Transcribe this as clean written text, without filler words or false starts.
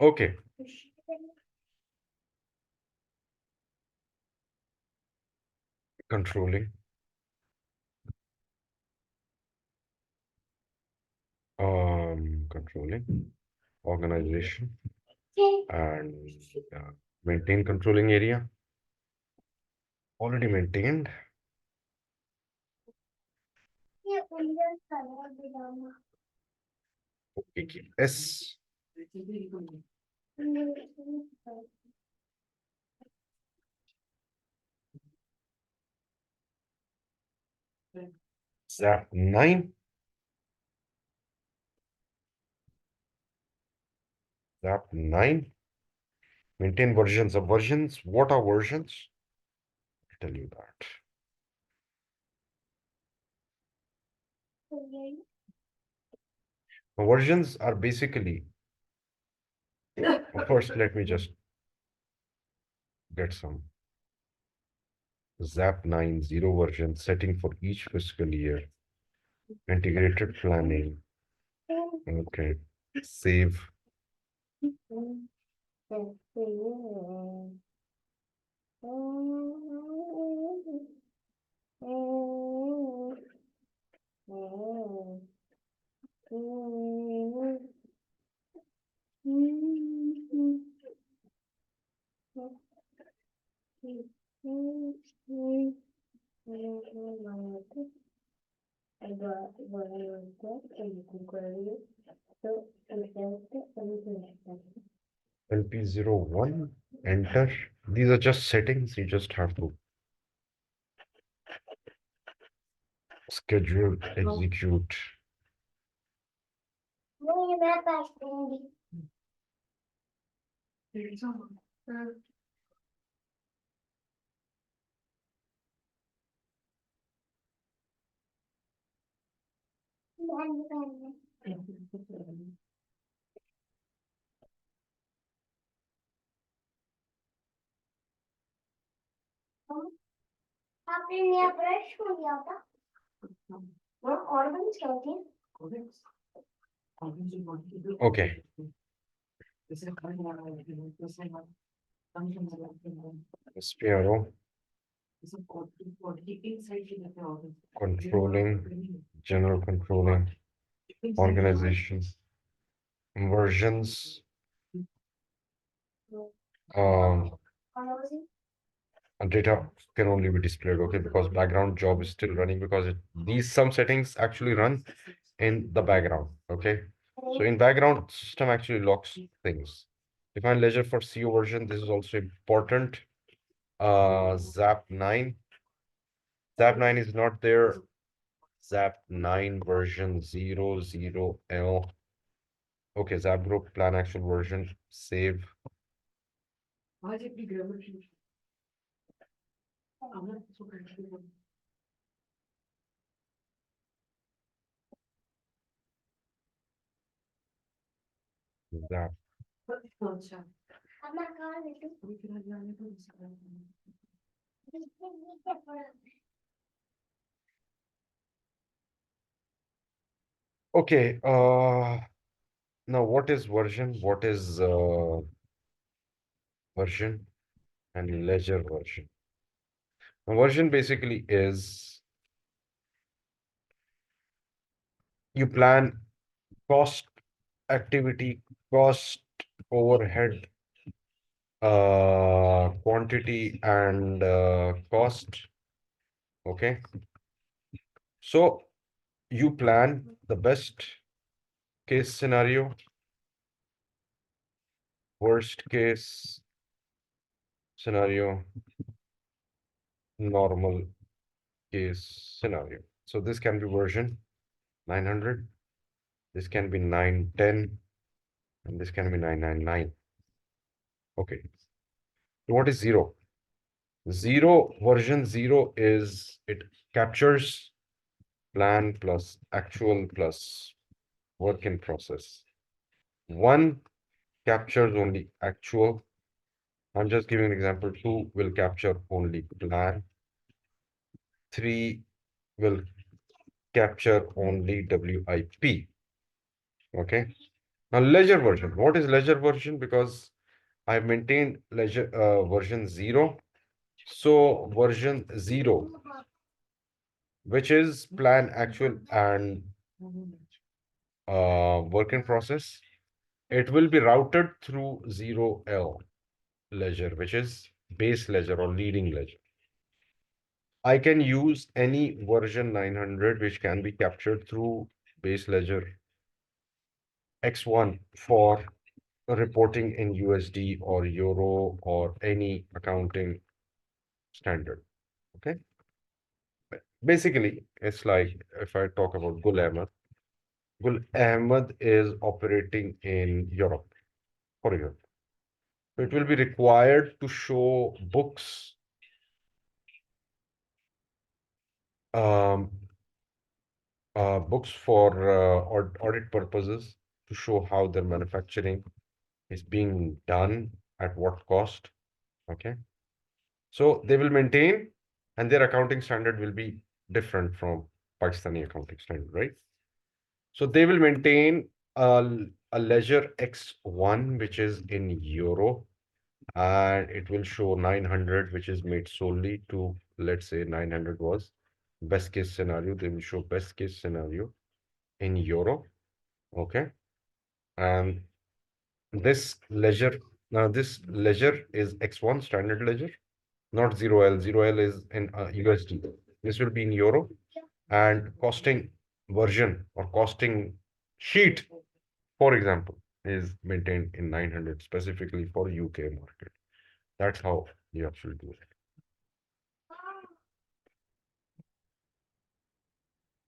Okay. Controlling. Controlling. Organization. And maintain controlling area. Already maintained. Okay. S. SAP 9. SAP 9. Maintain versions of versions. What are versions? I'll tell you that. Versions are basically, first, let me just get some SAP 9 zero version setting for each fiscal year. Integrated planning. Okay. Save. LP01, enter. These are just settings. You just have to schedule, execute. आपने नया brush हो गया था और बंद कर Okay. Spiaro. Controlling, general controlling, organization, versions, data can only be displayed, okay, because background job is still running because these some settings actually run in the background, okay. So in background, system actually locks things. Define ledger for CO version. This is also important. ZAP 9. ZAP 9 is not there. ZAP 9 version 00L. Okay, ZAP group plan actual version. Save. ZAP. Okay, now what is version? What is version and ledger version? Now, version basically is you plan cost, activity, cost, overhead, quantity, and cost. Okay. So you plan the best case scenario, worst case scenario, normal case scenario. So this can be version 900, this can be 910, and this can be 999. Okay. So what is zero? Zero, version zero is it captures plan plus actual plus work in process. One captures only actual. I'm just giving an example. Two will capture only plan. Three will capture only WIP. Okay. Now, ledger version. What is ledger version? Because I've maintained ledger version 0. So version 0, which is plan, actual, and work in process, it will be routed through 0L ledger, which is base ledger or leading ledger. I can use any version 900, which can be captured through base ledger X1 for reporting in USD or Euro or any accounting standard. Okay. Basically, it's like if I talk about Gul Ahmed, Gul Ahmed is operating in Europe, for example. So it will be required to show um, books for audit purposes to show how their manufacturing is being done at what cost. Okay. So they will maintain, and their accounting standard will be different from Pakistani accounting standard, right? So they will maintain a ledger X1, which is in euro, and it will show 900, which is made solely to, let's say 900 was best case scenario. They will show best case scenario in euro. Okay. And this ledger, now this ledger is X1 standard ledger, not 0L. 0L is in USD. This will be in euro, and costing version or costing sheet, for example, is maintained in 900 specifically for UK market. That's how you actually do it.